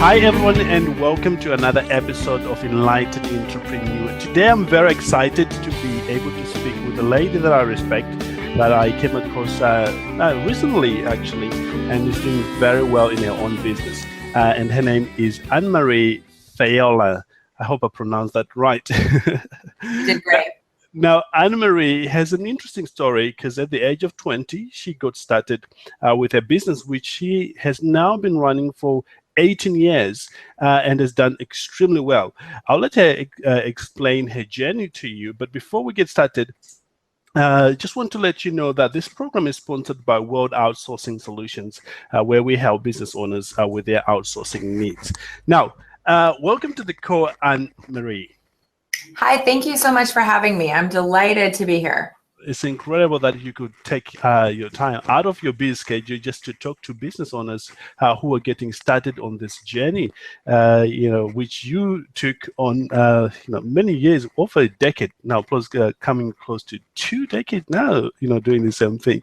Hi everyone, and welcome to another episode of Enlightened Entrepreneur. Today I'm very excited to be able to speak with a lady that I respect, that I came across recently actually, and is doing very well in her own business. And her name is Anne-Marie Faiola. I hope I pronounced that right. You did great. Now, Anne-Marie has an interesting story because at the age of 20, she got started with a business which she has now been running for 18 years and has done extremely well. I'll let her explain her journey to you. But before we get started, just want to let you know that this program is sponsored by World Outsourcing Solutions, where we help business owners with their outsourcing needs. Now, welcome to the call, Anne-Marie. Hi, thank you so much for having me. I'm delighted to be here. It's incredible that you could take your time out of your busy schedule just to talk to business owners who are getting started on this journey, which you took on, many years, over a decade now, plus coming close to 2 decades now, doing the same thing.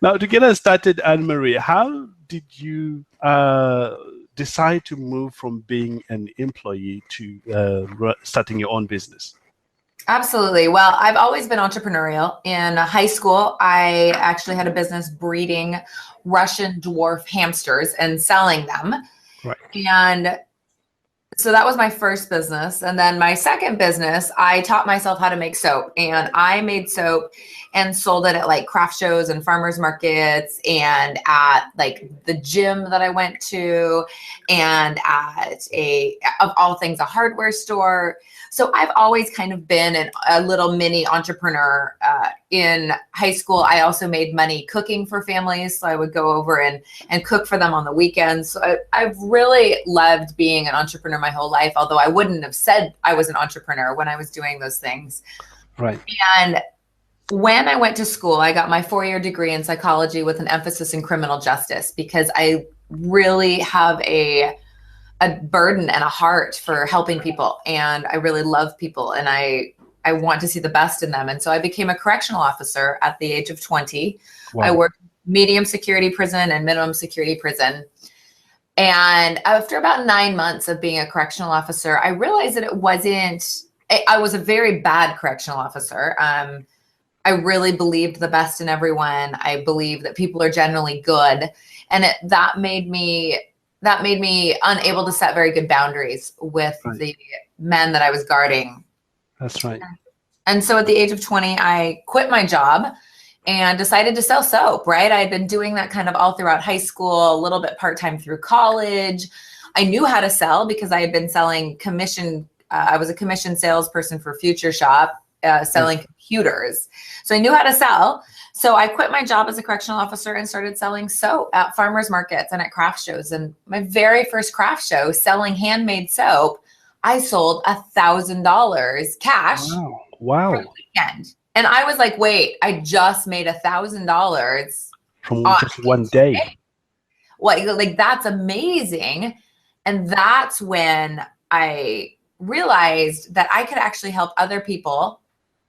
Now, to get us started, Anne-Marie, how did you decide to move from being an employee to starting your own business? Absolutely. Well, I've always been entrepreneurial. In high school, I actually had a business breeding Russian dwarf hamsters and selling them. Right. And so that was my first business. And then my second business, I taught myself how to make soap, and I made soap and sold it at like craft shows and farmers markets and at like the gym that I went to and at of all things, a hardware store. So I've always kind of been a little mini entrepreneur. In high school, I also made money cooking for families. So I would go over and cook for them on the weekends. So I've really loved being an entrepreneur my whole life, although I wouldn't have said I was an entrepreneur when I was doing those things. Right. And when I went to school, I got my 4-year degree in psychology with an emphasis in criminal justice, because I really have a burden and a heart for helping people. And I really love people, and I want to see the best in them. And so I became a correctional officer at the age of 20. Wow. I worked medium security prison and minimum security prison. And after about 9 months of being a correctional officer, I realized that I was a very bad correctional officer. I really believed the best in everyone. I believe that people are generally good. And that made me unable to set very good boundaries with the men that I was guarding. That's right. And so at the age of 20, I quit my job and decided to sell soap, right? I had been doing that kind of all throughout high school, a little bit part-time through college. I knew how to sell because I had been selling commission. I was a commission salesperson for Future Shop, selling computers. So I knew how to sell. So I quit my job as a correctional officer and started selling soap at farmers markets and at craft shows. And my very first craft show, selling handmade soap, I sold $1,000 cash. Wow. For the weekend. And I was like, wait, I just made $1,000 from just one day. Well, like that's amazing. And that's when I realized that I could actually help other people.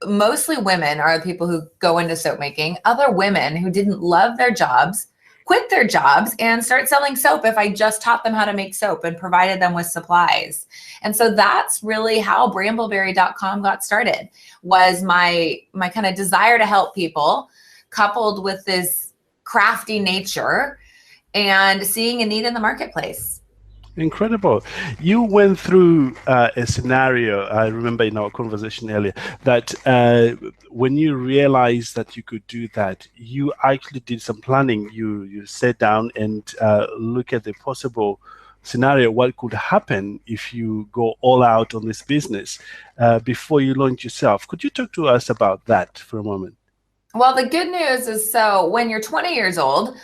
Mostly women are the people who go into soap making. Other women who didn't love their jobs, quit their jobs and start selling soap if I just taught them how to make soap and provided them with supplies. And so that's really how BrambleBerry.com got started, was my kind of desire to help people, coupled with this crafty nature and seeing a need in the marketplace. Incredible. You went through a scenario, I remember in our conversation earlier, that when you realized that you could do that, you actually did some planning. You sat down and look at the possible scenario, what could happen if you go all out on this business before you launch yourself. Could you talk to us about that for a moment? Well, the good news is, so when you're 20 years old,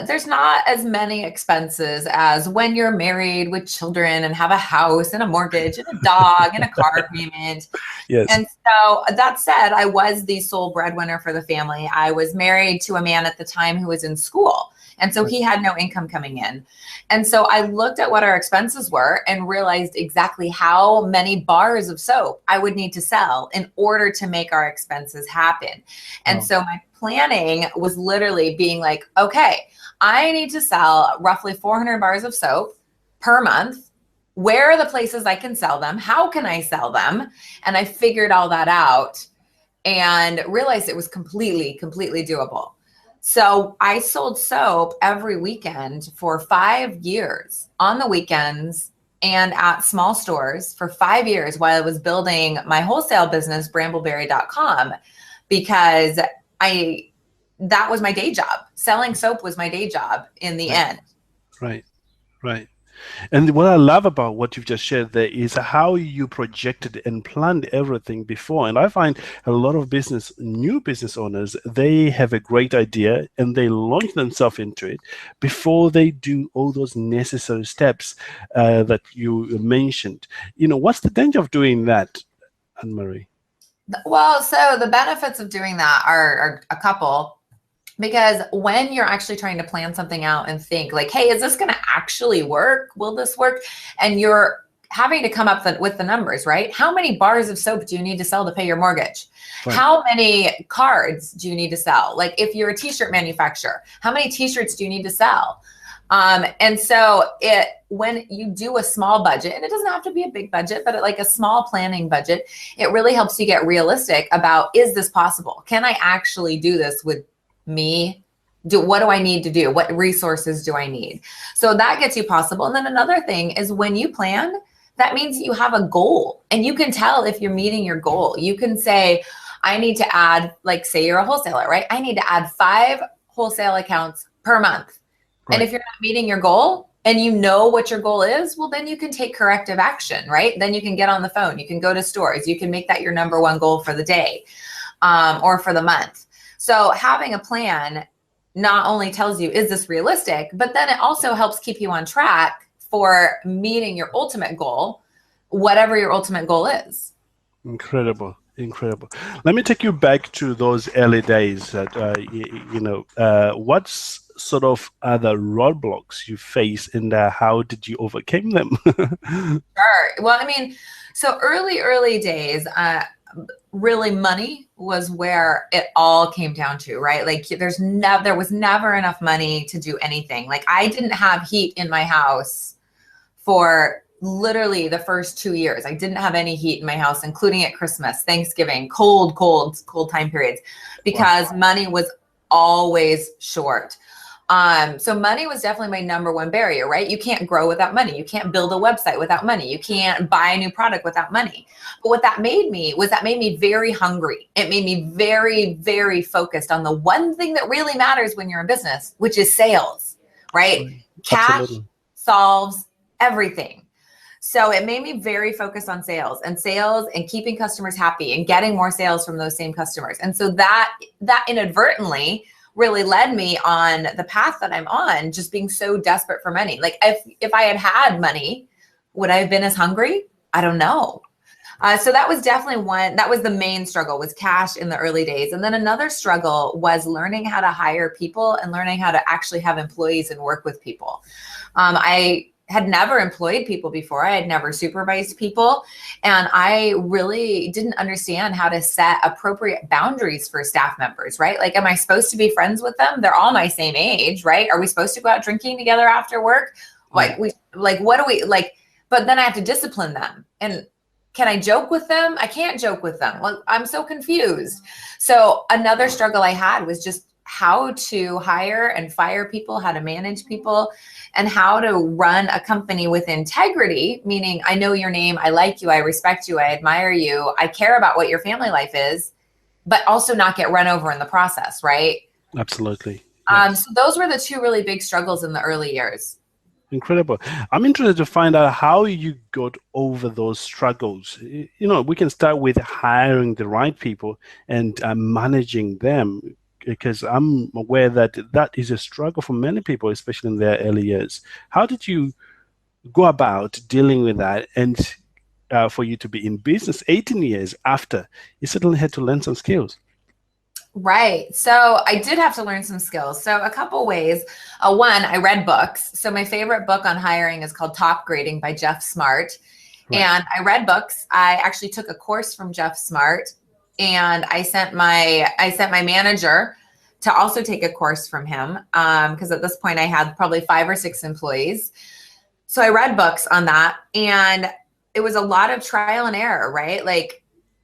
there's not as many expenses as when you're married with children and have a house and a mortgage and a dog and a car payment. Yes. And so that said, I was the sole breadwinner for the family. I was married to a man at the time who was in school. And so he had no income coming in. And so I looked at what our expenses were and realized exactly how many bars of soap I would need to sell in order to make our expenses happen. And so my planning was literally being like, okay, I need to sell roughly 400 bars of soap per month. Where are the places I can sell them? How can I sell them? And I figured all that out and realized it was completely doable. So I sold soap every weekend for 5 years on the weekends and at small stores for 5 years while I was building my wholesale business, BrambleBerry.com, because that was my day job. Selling soap was my day job in the end. Right. And what I love about what you've just shared there is how you projected and planned everything before. And I find a lot of new business owners, they have a great idea and they launch themselves into it before they do all those necessary steps that you mentioned. What's the danger of doing that, Anne-Marie? Well, so the benefits of doing that are a couple. Because when you're actually trying to plan something out and think like, hey, is this going to actually work? Will this work? And you're having to come up with the numbers, right? How many bars of soap do you need to sell to pay your mortgage? Right. How many cards do you need to sell? Like if you're a t-shirt manufacturer, how many t-shirts do you need to sell? And so when you do a small budget, and it doesn't have to be a big budget, but like a small planning budget, it really helps you get realistic about, is this possible? Can I actually do this with me? What do I need to do? What resources do I need? So that gets you possible. And then another thing is when you plan, that means you have a goal and you can tell if you're meeting your goal. You can say, I need to add, like say you're a wholesaler, right? I need to add 5 wholesale accounts per month. Right. And if you're not meeting your goal and you know what your goal is, well, then you can take corrective action, right? Then you can get on the phone, you can go to stores, you can make that your number one goal for the day or for the month. So having a plan not only tells you, is this realistic, but then it also helps keep you on track for meeting your ultimate goal, whatever your ultimate goal is. Incredible. Let me take you back to those early days. What's sort of other roadblocks you face and how did you overcome them? Sure. Well, I mean, so early days, really money was where it all came down to, right? Like there was never enough money to do anything. Like I didn't have heat in my house for literally the first 2 years. I didn't have any heat in my house, including at Christmas, Thanksgiving, cold time periods, because money was always short. So money was definitely my number one barrier, right? You can't grow without money. You can't build a website without money. You can't buy a new product without money. But what that made me very hungry. It made me very, very focused on the one thing that really matters when you're in business, which is sales, right? Cash solves everything. So it made me very focused on sales and keeping customers happy and getting more sales from those same customers. And so that inadvertently really led me on the path that I'm on, just being so desperate for money. Like if I had money, would I have been as hungry? I don't know. So that was definitely that was the main struggle, was cash in the early days. And then another struggle was learning how to hire people and learning how to actually have employees and work with people. I had never employed people before. I had never supervised people. And I really didn't understand how to set appropriate boundaries for staff members, right? Like, am I supposed to be friends with them? They're all my same age, right? Are we supposed to go out drinking together after work? What do we like? But then I have to discipline them. And can I joke with them? I can't joke with them. Well, I'm so confused. So another struggle I had was just how to hire and fire people, how to manage people, and how to run a company with integrity, meaning I know your name, I like you, I respect you, I admire you, I care about what your family life is, but also not get run over in the process, right? Absolutely. Yes. So those were the two really big struggles in the early years. Incredible. I'm interested to find out how you got over those struggles. We can start with hiring the right people and managing them, because I'm aware that is a struggle for many people, especially in their early years. How did you go about dealing with that? And for you to be in business 18 years after, you certainly had to learn some skills. Right. So I did have to learn some skills. So a couple ways. One, I read books. So my favorite book on hiring is called Top Grading by Jeff Smart. Right. And I read books. I actually took a course from Jeff Smart, and I sent my manager to also take a course from him, because at this point I had probably 5 or 6 employees. So I read books on that, and it was a lot of trial and error, right? Like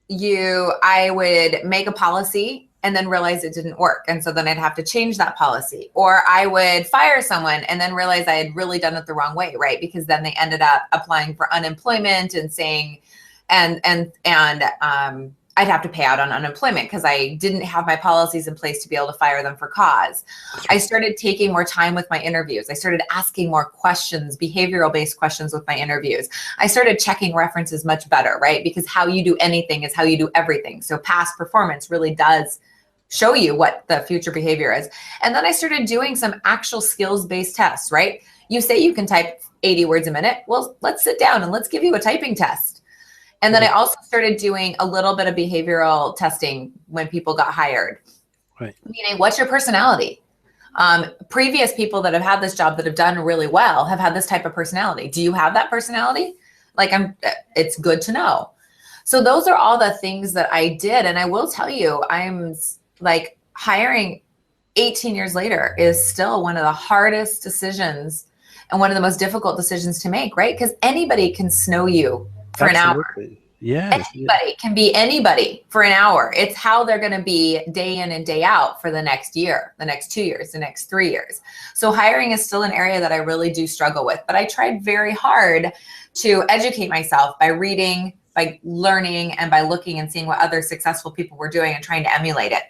I would make a policy and then realize it didn't work. And so then I'd have to change that policy, or I would fire someone and then realize I had really done it the wrong way, right? Because then they ended up applying for unemployment and saying, I'd have to pay out on unemployment because I didn't have my policies in place to be able to fire them for cause. I started taking more time with my interviews. I started asking more questions, behavioral-based questions with my interviews. I started checking references much better, right? Because how you do anything is how you do everything. So past performance really does show you what the future behavior is. And then I started doing some actual skills-based tests, right? You say you can type 80 words a minute. Well, let's sit down and let's give you a typing test. And then I also started doing a little bit of behavioral testing when people got hired. Right. Meaning, what's your personality? Previous people that have had this job that have done really well have had this type of personality. Do you have that personality? It's good to know. So those are all the things that I did. And I will tell you, I'm like, hiring 18 years later is still one of the hardest decisions and one of the most difficult decisions to make, right? Because anybody can snow you for Absolutely. an hour. Yes. Anybody can be anybody for an hour. It's how they're going to be day in and day out for the next year, the next 2 years, the next 3 years. So hiring is still an area that I really do struggle with, but I tried very hard to educate myself by reading, by learning, and by looking and seeing what other successful people were doing and trying to emulate it.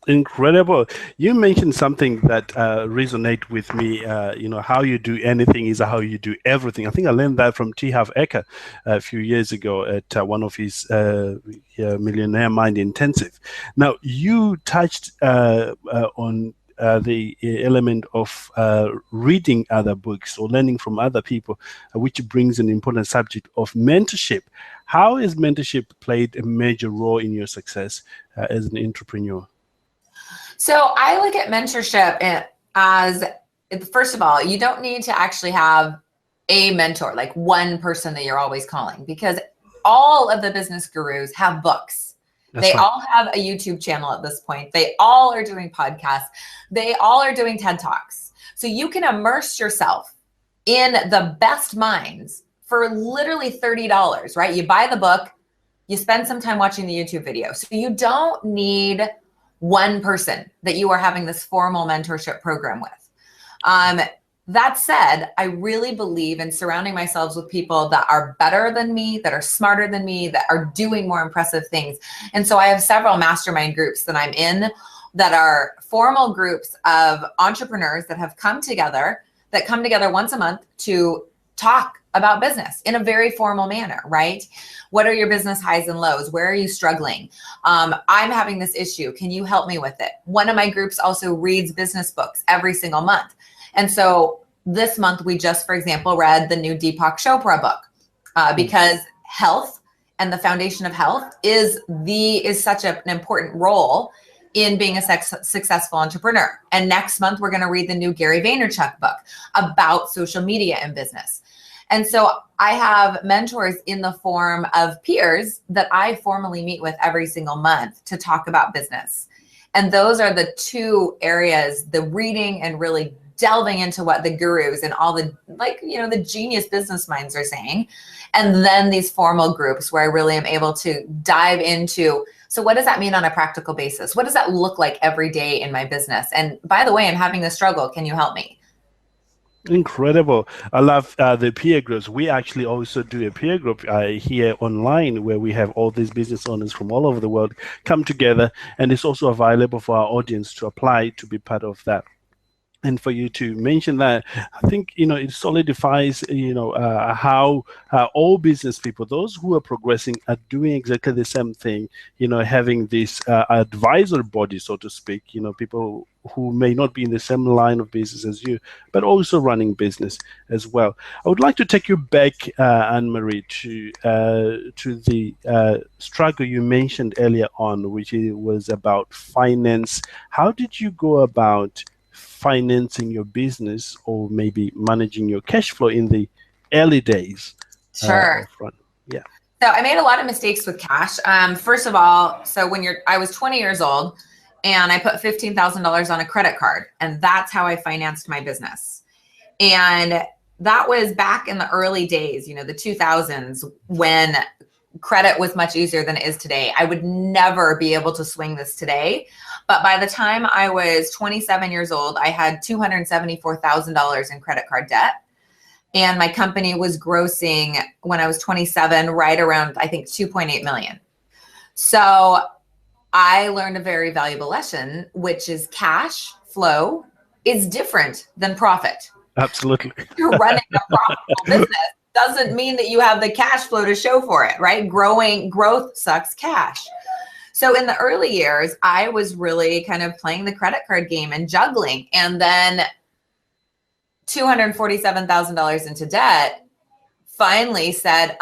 Incredible. You mentioned something that resonate with me. How you do anything is how you do everything. I think I learned that from T. Harv Eker a few years ago at one of his Millionaire Mind Intensive. Now, you touched on the element of reading other books or learning from other people, which brings an important subject of mentorship. How has mentorship played a major role in your success as an entrepreneur? So I look at mentorship as, first of all, you don't need to actually have a mentor, like one person that you're always calling, because all of the business gurus have books. They all have a YouTube channel at this point. They all are doing podcasts. They all are doing TED Talks. So you can immerse yourself in the best minds for literally $30, right? You buy the book, you spend some time watching the YouTube video. So you don't need one person that you are having this formal mentorship program with. That said, I really believe in surrounding myself with people that are better than me, that are smarter than me, that are doing more impressive things. And so I have several mastermind groups that I'm in that are formal groups of entrepreneurs that have come together once a month to talk about business in a very formal manner, right? What are your business highs and lows? Where are you struggling? I'm having this issue. Can you help me with it? One of my groups also reads business books every single month. And so this month we just, for example, read the new Deepak Chopra book because health and the foundation of health is such an important role in being a successful entrepreneur. And next month we're going to read the new Gary Vaynerchuk book about social media and business. And so I have mentors in the form of peers that I formally meet with every single month to talk about business. And those are the two areas, the reading and really delving into what the gurus and all the, the genius business minds are saying. And then these formal groups where I really am able to dive into, so what does that mean on a practical basis? What does that look like every day in my business? And by the way, I'm having this struggle. Can you help me? Incredible. I love the peer groups. We actually also do a peer group here online where we have all these business owners from all over the world come together, and it's also available for our audience to apply to be part of that. And for you to mention that, I think, it solidifies, how all business people, those who are progressing, are doing exactly the same thing, having this advisor body, so to speak, people who may not be in the same line of business as you, but also running business as well. I would like to take you back, Anne-Marie, to the struggle you mentioned earlier on, which was about finance. How did you go about financing your business, or maybe managing your cash flow in the early days? Sure. Yeah. So I made a lot of mistakes with cash. First of all, I was 20 years old and I put $15,000 on a credit card, and that's how I financed my business. And that was back in the early days, the 2000s, when credit was much easier than it is today. I would never be able to swing this today. But by the time I was 27 years old, I had $274,000 in credit card debt. And my company was grossing, when I was 27, right around, I think, 2.8 million. So I learned a very valuable lesson, which is cash flow is different than profit. Absolutely. You're running a profitable business doesn't mean that you have the cash flow to show for it, right? Growth sucks cash. So in the early years, I was really kind of playing the credit card game and juggling. And then $247,000 into debt, finally said,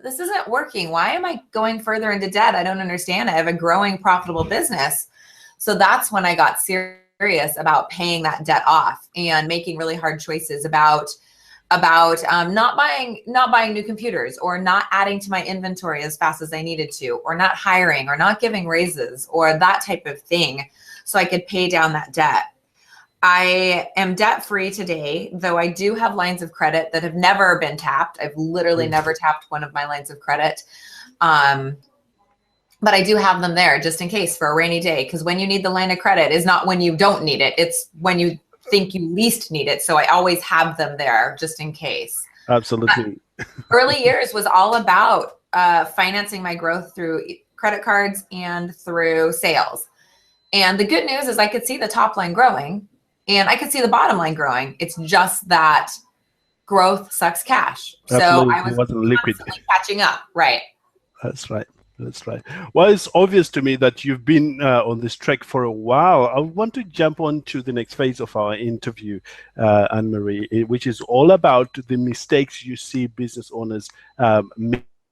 this isn't working. Why am I going further into debt? I don't understand. I have a growing profitable business. So that's when I got serious about paying that debt off and making really hard choices about not buying new computers, or not adding to my inventory as fast as I needed to, or not hiring, or not giving raises, or that type of thing, so I could pay down that debt. I am debt free today, though I do have lines of credit that have never been tapped. I've literally never tapped one of my lines of credit. But I do have them there just in case, for a rainy day, because when you need the line of credit is not when you don't need it. It's when you think you least need it. So I always have them there just in case. Absolutely. Early years was all about financing my growth through credit cards and through sales. And the good news is I could see the top line growing and I could see the bottom line growing. It's just that growth sucks cash. Absolutely. So I was liquid catching up. Right. That's right. That's right. Well, it's obvious to me that you've been on this trek for a while. I want to jump on to the next phase of our interview, Anne-Marie, which is all about the mistakes you see business owners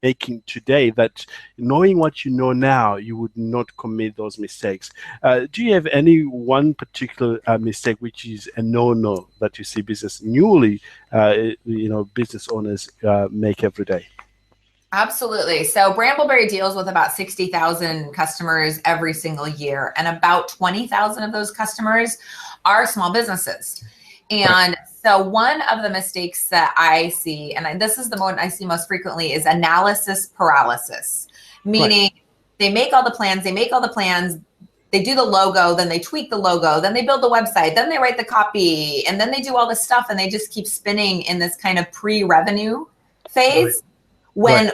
making today, that knowing what you know now, you would not commit those mistakes. Do you have any one particular mistake which is a no-no that you see business owners make every day? Absolutely. So BrambleBerry deals with about 60,000 customers every single year, and about 20,000 of those customers are small businesses. And so one of the mistakes that I see, and this is the one I see most frequently, is analysis paralysis, meaning they make all the plans, they do the logo, then they tweak the logo, then they build the website, then they write the copy, and then they do all this stuff, and they just keep spinning in this kind of pre-revenue phase. When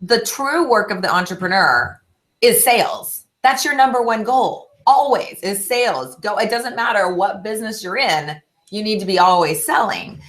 the true work of the entrepreneur is sales. That's your number one goal, always, is sales. It doesn't matter what business you're in, you need to be always selling.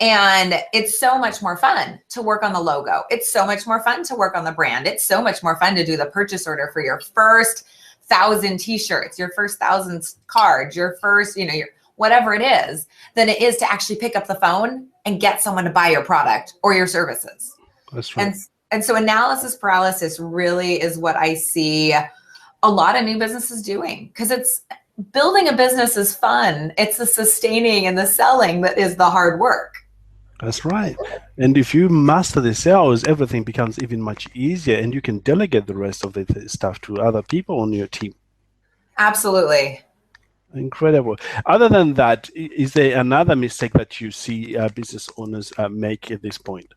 And it's so much more fun to work on the logo. It's so much more fun to work on the brand. It's so much more fun to do the purchase order for your first 1,000 t-shirts, your first 1,000 cards, your first, your whatever it is, than it is to actually pick up the phone and get someone to buy your product or your services. That's right. And so analysis paralysis really is what I see a lot of new businesses doing, because it's building a business is fun. It's the sustaining and the selling that is the hard work. That's right. And if you master the sales, everything becomes even much easier, and you can delegate the rest of the stuff to other people on your team. Absolutely. Incredible. Other than that, is there another mistake that you see business owners make at this point?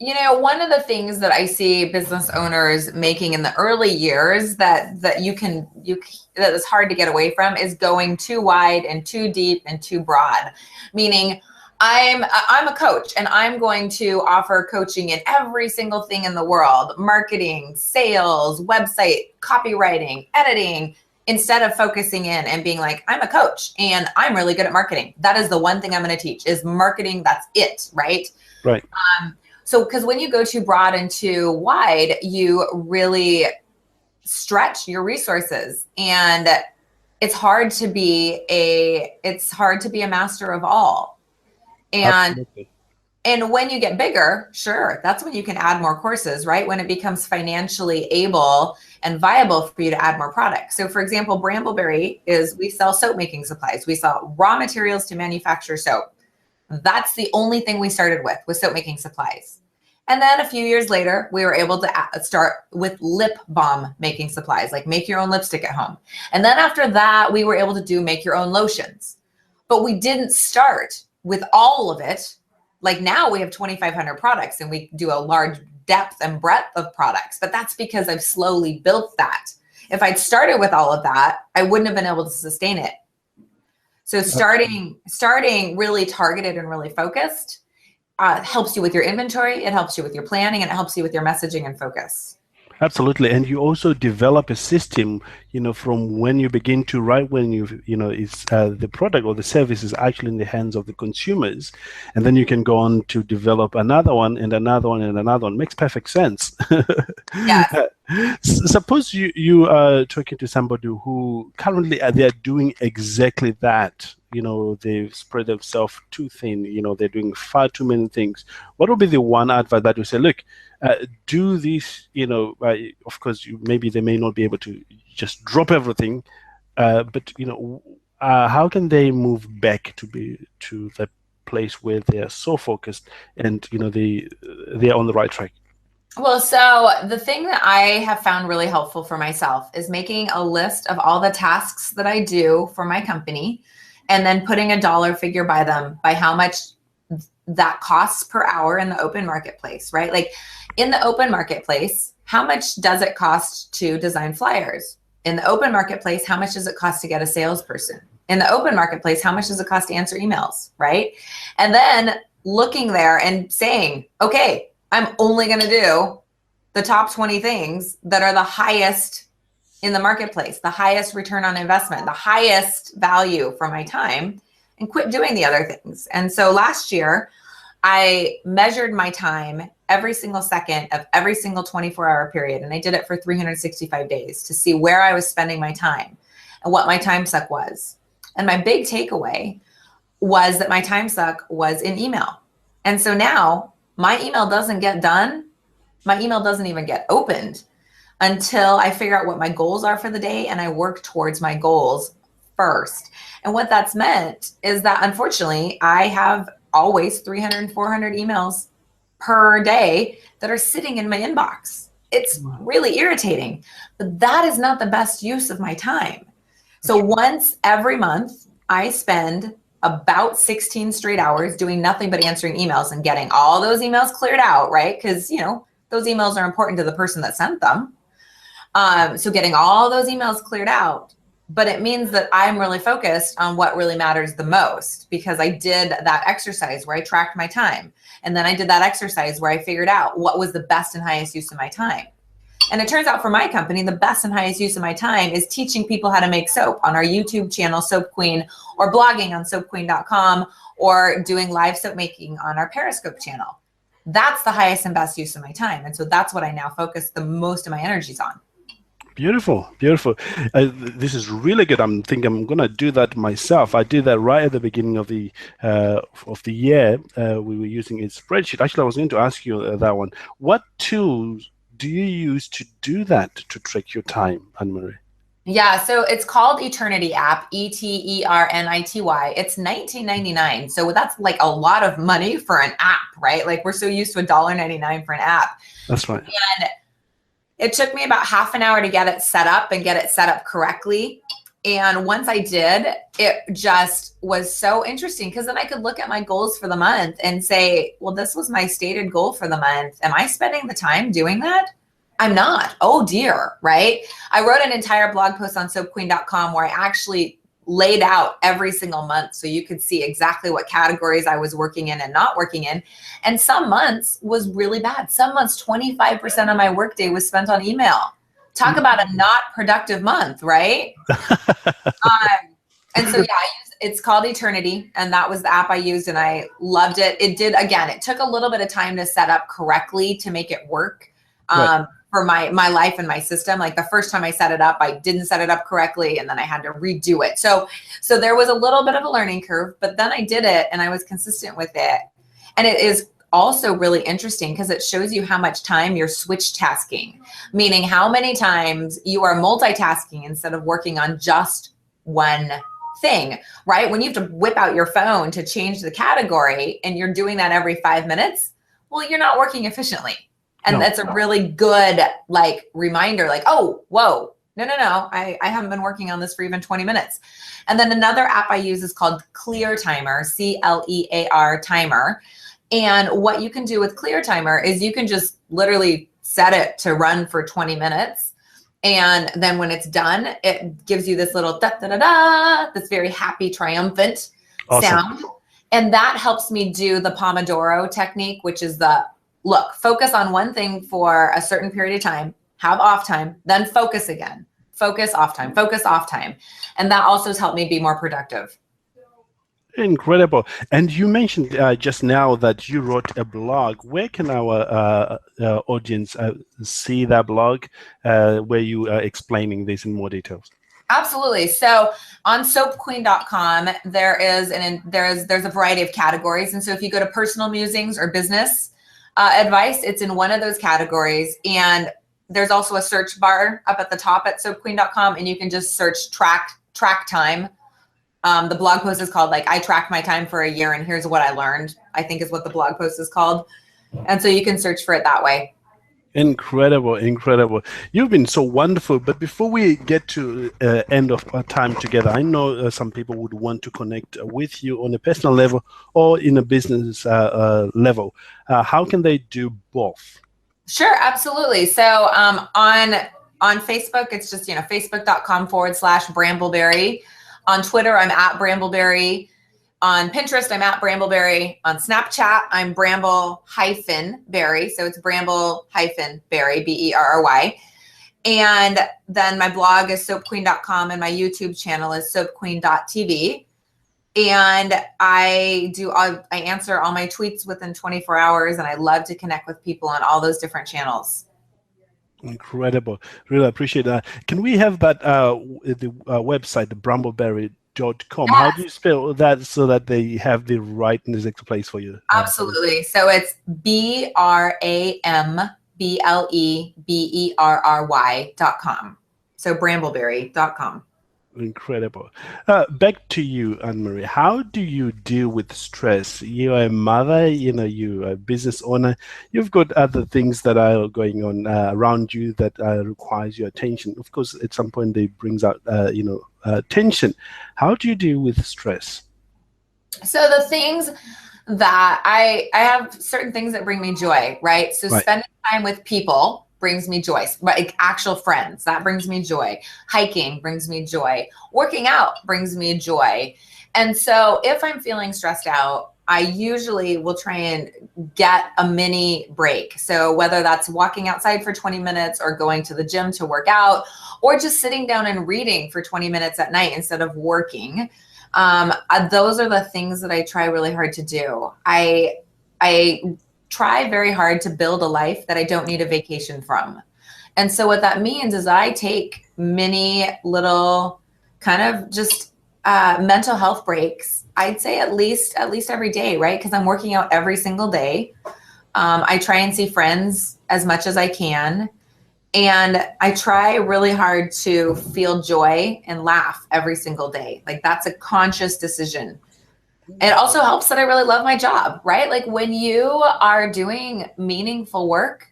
One of the things that I see business owners making in the early years that is hard to get away from is going too wide and too deep and too broad. Meaning, I'm a coach and I'm going to offer coaching in every single thing in the world: marketing, sales, website, copywriting, editing, instead of focusing in and being like, I'm a coach and I'm really good at marketing. That is the one thing I'm going to teach is marketing. That's it, right? Right. So, because when you go too broad and too wide, you really stretch your resources, and it's hard to be a master of all. Absolutely. And when you get bigger, sure, that's when you can add more courses, right? When it becomes financially able and viable for you to add more products. So for example, BrambleBerry we sell soap making supplies. We sell raw materials to manufacture soap. That's the only thing we started with soap making supplies. And then a few years later, we were able to start with lip balm making supplies, like make your own lipstick at home. And then after that, we were able to do make your own lotions. But we didn't start with all of it. Like now we have 2,500 products and we do a large depth and breadth of products, but that's because I've slowly built that. If I'd started with all of that, I wouldn't have been able to sustain it. So starting really targeted and really focused helps you with your inventory, it helps you with your planning, and it helps you with your messaging and focus. Absolutely. And you also develop a system, from when you begin to right when it's the product or the service is actually in the hands of the consumers. And then you can go on to develop another one and another one and another one. Makes perfect sense. Yes. Suppose you are talking to somebody who currently they're doing exactly that. They've spread themselves too thin. They're doing far too many things. What would be the one advice that you say, look, do this, of course, maybe they may not be able to just drop everything, but, how can they move back to the place where they are so focused and, they're on the right track? Well, so the thing that I have found really helpful for myself is making a list of all the tasks that I do for my company and then putting a dollar figure by them, by how much that costs per hour in the open marketplace, right? Like in the open marketplace, how much does it cost to design flyers? In the open marketplace, how much does it cost to get a salesperson? In the open marketplace, how much does it cost to answer emails, right? And then looking there and saying, okay, I'm only going to do the top 20 things that are the highest in the marketplace, the highest return on investment, the highest value for my time, and quit doing the other things. And so last year, I measured my time every single second of every single 24-hour period. And I did it for 365 days to see where I was spending my time and what my time suck was. And my big takeaway was that my time suck was in email. And so now my email doesn't get done. My email doesn't even get opened until I figure out what my goals are for the day and I work towards my goals first. And what that's meant is that unfortunately, I have always 300 and 400 emails per day that are sitting in my inbox. It's really irritating, but that is not the best use of my time. So once every month, I spend about 16 straight hours doing nothing but answering emails and getting all those emails cleared out, right? Because, those emails are important to the person that sent them. So getting all those emails cleared out, but it means that I'm really focused on what really matters the most because I did that exercise where I tracked my time. And then I did that exercise where I figured out what was the best and highest use of my time. And it turns out for my company, the best and highest use of my time is teaching people how to make soap on our YouTube channel, Soap Queen, or blogging on soapqueen.com, or doing live soap making on our Periscope channel. That's the highest and best use of my time. And so that's what I now focus the most of my energies on. Beautiful, beautiful. This is really good. I'm thinking I'm going to do that myself. I did that right at the beginning of the year. We were using a spreadsheet. Actually, I was going to ask you that one. What tools do you use to do that, to track your time, Anne-Marie? Yeah, so it's called Eternity app, ETERNITY. It's $19.99. So that's like a lot of money for an app, right? Like we're so used to $1.99 for an app. That's right. And it took me about half an hour to get it set up and get it set up correctly. And once I did, it just was so interesting because then I could look at my goals for the month and say, well, this was my stated goal for the month. Am I spending the time doing that? I'm not. Oh dear, right? I wrote an entire blog post on soapqueen.com where I actually laid out every single month so you could see exactly what categories I was working in and not working in. And some months was really bad. Some months, 25% of my workday was spent on email. Talk about a not productive month, right? And so, yeah, it's called Eternity, and that was the app I used, and I loved it. It took a little bit of time to set up correctly to make it work. Right. For my life and my system. Like the first time I set it up, I didn't set it up correctly and then I had to redo it. So there was a little bit of a learning curve, but then I did it and I was consistent with it. And it is also really interesting because it shows you how much time you're switch tasking, meaning how many times you are multitasking instead of working on just one thing, right? When you have to whip out your phone to change the category and you're doing that every 5 minutes, well, you're not working efficiently. And that's a really good reminder, oh, whoa, no. I haven't been working on this for even 20 minutes. And then another app I use is called Clear Timer, CLEAR Timer. And what you can do with ClearTimer is you can just literally set it to run for 20 minutes. And then when it's done, it gives you this little da-da-da-da, this very happy, triumphant sound. And that helps me do the Pomodoro technique, which is focus on one thing for a certain period of time, have off time, then focus again, focus off time, focus off time. And that also has helped me be more productive. Incredible. And you mentioned just now that you wrote a blog. Where can our audience see that blog where you are explaining this in more details? Absolutely. So on soapqueen.com, there's a variety of categories. And so if you go to personal musings or business advice, it's in one of those categories. And there's also a search bar up at the top at soapqueen.com, and you can just search track time. The blog post is called I tracked my time for a year and here's what I learned, I think is what the blog post is called. And so you can search for it that way. Incredible. You've been so wonderful. But before we get to end of our time together, I know some people would want to connect with you on a personal level or in a business level. How can they do both? Sure, absolutely. So on Facebook, it's just, facebook.com/BrambleBerry. On Twitter, I'm at BrambleBerry. On Pinterest, I'm at BrambleBerry. On Snapchat, I'm Bramble-Berry. So it's Bramble-Berry, Berry. And then my blog is soapqueen.com and my YouTube channel is soapqueen.tv. And I answer all my tweets within 24 hours, and I love to connect with people on all those different channels. Incredible. Really appreciate that. Can we have that the website, the BrambleBerry.com? Yes. How do you spell that so that they have the right in this place for you? Absolutely. So it's BrambleBerry.com. So BrambleBerry.com. Incredible. Back to you, Anne-Marie. How do you deal with stress? You're a mother, you're a business owner. You've got other things that are going on around you that requires your attention. Of course, at some point, it brings out, tension. How do you deal with stress? So the things that I have certain things that bring me joy, right? So spending time with people brings me joy. Like actual friends, that brings me joy. Hiking brings me joy. Working out brings me joy. And so if I'm feeling stressed out, I usually will try and get a mini break. So whether that's walking outside for 20 minutes or going to the gym to work out, or just sitting down and reading for 20 minutes at night instead of working, those are the things that I try really hard to do. I try very hard to build a life that I don't need a vacation from. And so what that means is I take many little kind of just mental health breaks. I'd say at least every day, right? Because I'm working out every single day. I try and see friends as much as I can. And I try really hard to feel joy and laugh every single day. Like that's a conscious decision. It also helps that I really love my job, right? Like when you are doing meaningful work,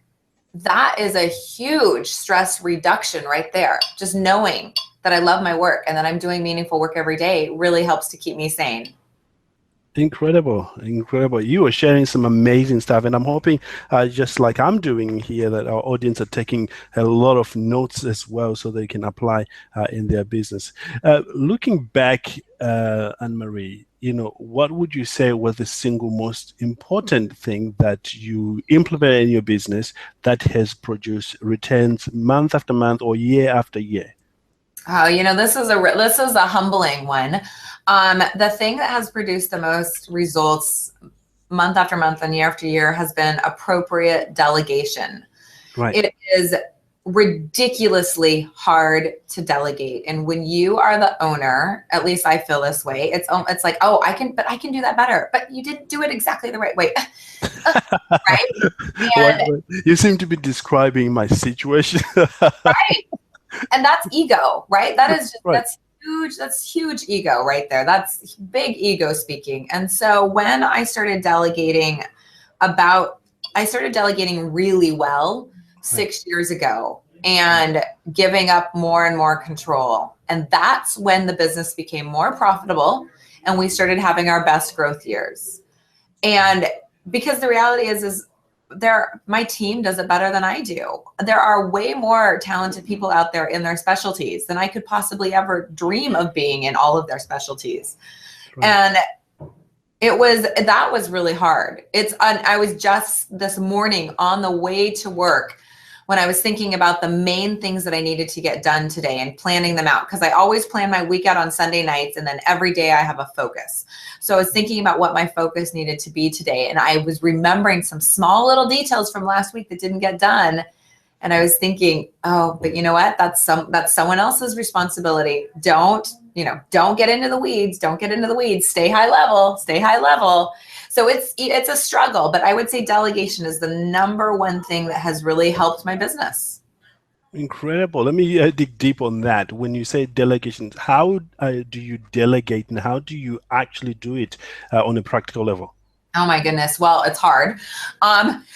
that is a huge stress reduction right there. Just knowing that I love my work and that I'm doing meaningful work every day really helps to keep me sane. Incredible. You are sharing some amazing stuff, and I'm hoping, just like I'm doing here, that our audience are taking a lot of notes as well so they can apply in their business. Looking back, Anne-Marie, what would you say was the single most important thing that you implement in your business that has produced returns month after month or year after year? Oh, this is a humbling one. The thing that has produced the most results month after month and year after year has been appropriate delegation. Right. It is ridiculously hard to delegate. And when you are the owner, at least I feel this way, it's like, oh, I can do that better, but you didn't do it exactly the right way. Right? Well, you seem to be describing my situation. Right. And that's ego, right? That is just, right. That's huge ego right there. That's big ego speaking. And so when I started delegating really well 6 years ago and giving up more and more control. And that's when the business became more profitable and we started having our best growth years. And because the reality is my team does it better than I do. There are way more talented people out there in their specialties than I could possibly ever dream of being in all of their specialties. Right. And that was really hard. I was just this morning on the way to work when I was thinking about the main things that I needed to get done today and planning them out, because I always plan my week out on Sunday nights, and then every day I have a focus. So I was thinking about what my focus needed to be today, and I was remembering some small little details from last week that didn't get done. And I was thinking, oh, but you know what? That's someone else's responsibility. Don't get into the weeds. Don't get into the weeds. Stay high level. So it's a struggle, but I would say delegation is the number one thing that has really helped my business. Incredible. Let me dig deep on that. When you say delegation, how do you delegate, and how do you actually do it on a practical level? Oh my goodness. Well, it's hard.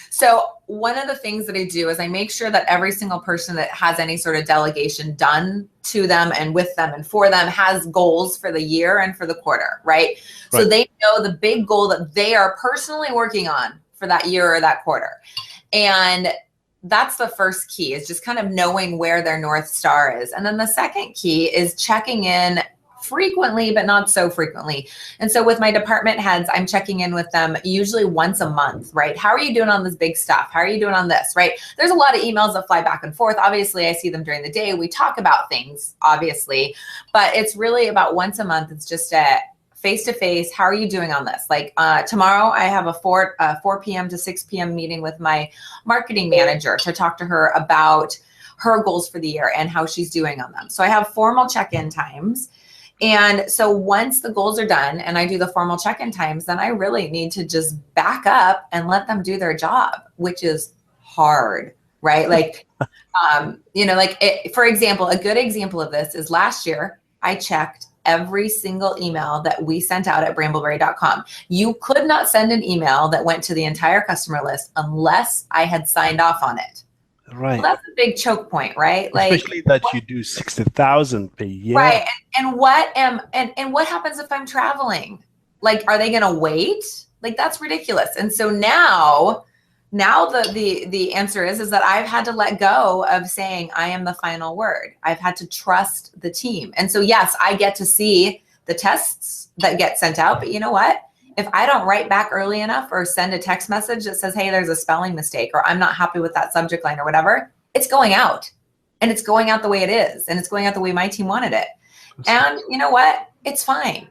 So one of the things that I do is I make sure that every single person that has any sort of delegation done to them and with them and for them has goals for the year and for the quarter, right? So they know the big goal that they are personally working on for that year or that quarter. And that's the first key, is just kind of knowing where their North Star is. And then the second key is checking in frequently, but not so frequently. And so with my department heads, I'm checking in with them usually once a month, right? How are you doing on this big stuff? How are you doing on this, right? There's a lot of emails that fly back and forth. Obviously, I see them during the day. We talk about things, obviously, but it's really about once a month. It's just a face-to-face. How are you doing on this? Like tomorrow, I have a 4 p.m. to 6 p.m. meeting with my marketing manager to talk to her about her goals for the year and how she's doing on them. So I have formal check-in times. And so once the goals are done and I do the formal check-in times, then I really need to just back up and let them do their job, which is hard, right? Like, for example, a good example of this is last year, I checked every single email that we sent out at BrambleBerry.com. You could not send an email that went to the entire customer list unless I had signed off on it. Right. Well, that's a big choke point, right? Like, especially that you do 60,000 per year. Right. And what happens if I'm traveling? Like, are they going to wait? Like, that's ridiculous. And so now the answer is that I've had to let go of saying I am the final word. I've had to trust the team. And so, yes, I get to see the tests that get sent out, but you know what? If I don't write back early enough or send a text message that says, hey, there's a spelling mistake, or I'm not happy with that subject line or whatever, it's going out, and it's going out the way it is. And it's going out the way my team wanted it. And you know what? It's fine.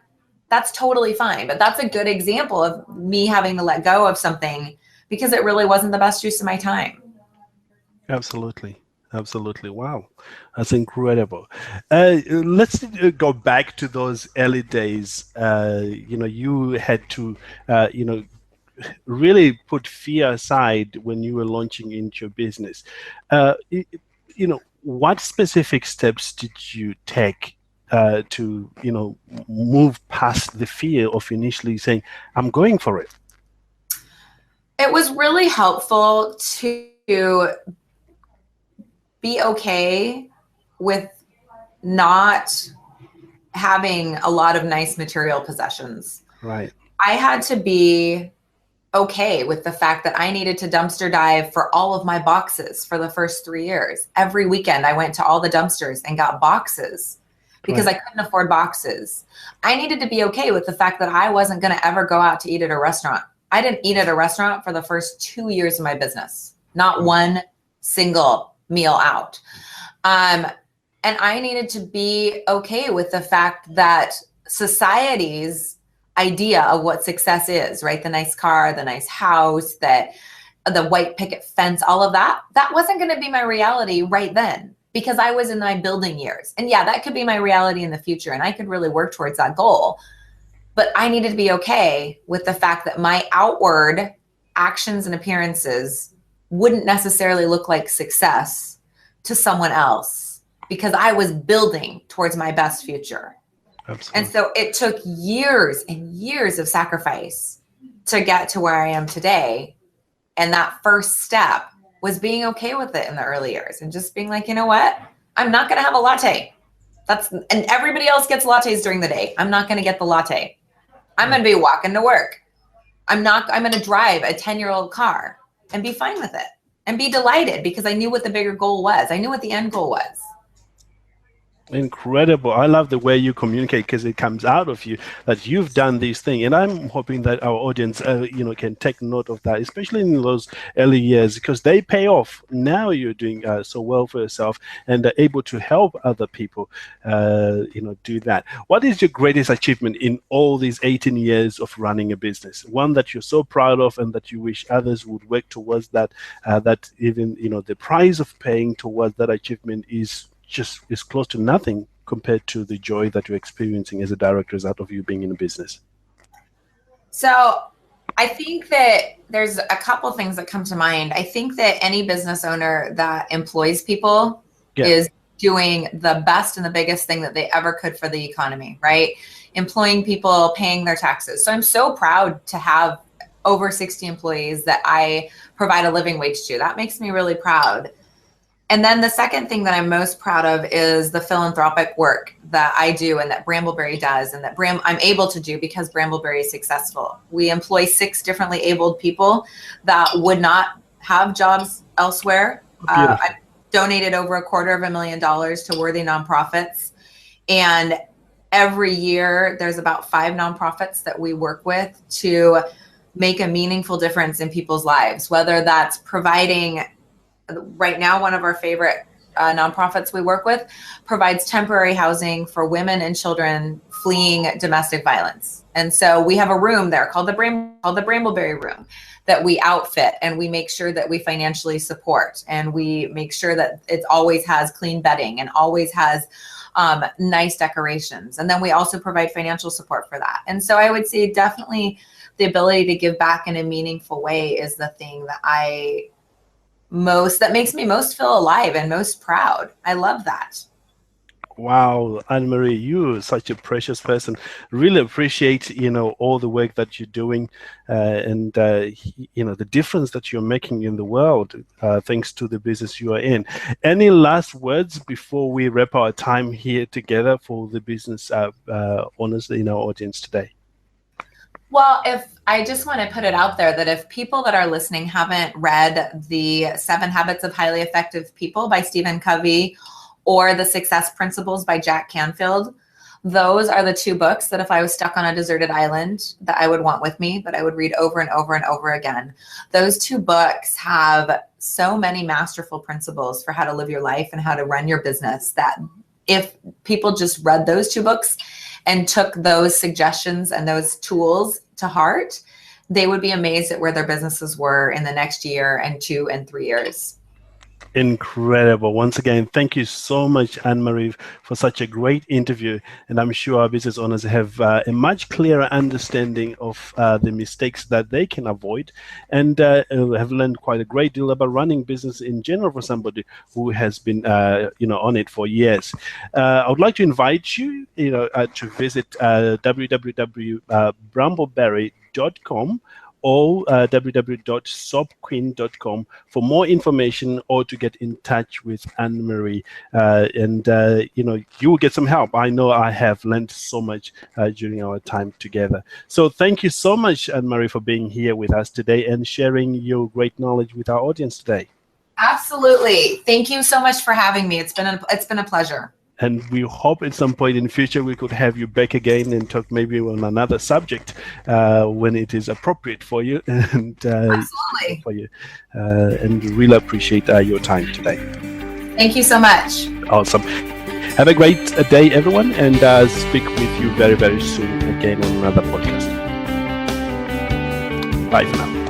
That's totally fine. But that's a good example of me having to let go of something because it really wasn't the best use of my time. Absolutely. Wow, that's incredible. Let's go back to those early days. You had to, really put fear aside when you were launching into your business. What specific steps did you take to, move past the fear of initially saying, I'm going for it? It was really helpful to be okay with not having a lot of nice material possessions. Right. I had to be okay with the fact that I needed to dumpster dive for all of my boxes for the first 3 years. Every weekend I went to all the dumpsters and got boxes because I couldn't afford boxes. I needed to be okay with the fact that I wasn't going to ever go out to eat at a restaurant. I didn't eat at a restaurant for the first 2 years of my business. Not one single meal out. And I needed to be okay with the fact that society's idea of what success is, right? The nice car, the nice house, the white picket fence, all of that wasn't going to be my reality right then because I was in my building years. And yeah, that could be my reality in the future. And I could really work towards that goal. But I needed to be okay with the fact that my outward actions and appearances wouldn't necessarily look like success to someone else because I was building towards my best future. Absolutely. And so it took years and years of sacrifice to get to where I am today. And that first step was being okay with it in the early years and just being like, you know what? I'm not going to have a latte. And everybody else gets lattes during the day. I'm not going to get the latte. I'm going to be walking to work. I'm going to drive a 10-year-old car and be fine with it and be delighted because I knew what the bigger goal was. I knew what the end goal was. Incredible. I love the way you communicate, because it comes out of you that you've done these things, and I'm hoping that our audience can take note of that, especially in those early years, because they pay off. Now you're doing so well for yourself and are able to help other people do that. What is your greatest achievement in all these 18 years of running a business? One that you're so proud of and that you wish others would work towards, that even the price of paying towards that achievement is close to nothing compared to the joy that you're experiencing as a direct result of you being in a business? So I think that there's a couple things that come to mind. I think that any business owner that employs people is doing the best and the biggest thing that they ever could for the economy, right? Employing people, paying their taxes. So I'm so proud to have over 60 employees that I provide a living wage to. That makes me really proud. And then the second thing that I'm most proud of is the philanthropic work that I do and that BrambleBerry does, and that I'm able to do because BrambleBerry is successful. We employ 6 differently abled people that would not have jobs elsewhere. I donated over $250,000 to worthy nonprofits. And every year there's about 5 nonprofits that we work with to make a meaningful difference in people's lives, whether that's providing. Right now, one of our favorite nonprofits we work with provides temporary housing for women and children fleeing domestic violence. And so we have a room there called the BrambleBerry room that we outfit, and we make sure that we financially support, and we make sure that it always has clean bedding and always has nice decorations. And then we also provide financial support for that. And so I would say definitely the ability to give back in a meaningful way is the thing that makes me most feel alive and most proud. I love that. Wow, Anne-Marie, you're such a precious person. Really appreciate, all the work that you're doing and the difference that you're making in the world, thanks to the business you are in. Any last words before we wrap our time here together for the business owners in our audience today? Well, if I just want to put it out there that if people that are listening haven't read the 7 Habits of Highly Effective People by Stephen Covey or The Success Principles by Jack Canfield, those are the 2 books that if I was stuck on a deserted island that I would want with me, that I would read over and over and over again. Those 2 books have so many masterful principles for how to live your life and how to run your business that if people just read those 2 books and took those suggestions and those tools to heart, they would be amazed at where their businesses were in the next year and 2 and 3 years. Incredible. Once again, thank you so much, Anne-Marie, for such a great interview. And I'm sure our business owners have a much clearer understanding of the mistakes that they can avoid, and have learned quite a great deal about running business in general for somebody who has been on it for years. I would like to invite you to visit www.brambleberry.com or www.sobqueen.com for more information or to get in touch with Anne-Marie. You will get some help. I know I have learned so much during our time together. So thank you so much, Anne-Marie, for being here with us today and sharing your great knowledge with our audience today. Absolutely. Thank you so much for having me. It's been a pleasure. And we hope at some point in the future we could have you back again and talk maybe on another subject when it is appropriate for you. And absolutely. For you, and really appreciate your time today. Thank you so much. Awesome. Have a great day, everyone, and speak with you very, very soon again on another podcast. Bye for now.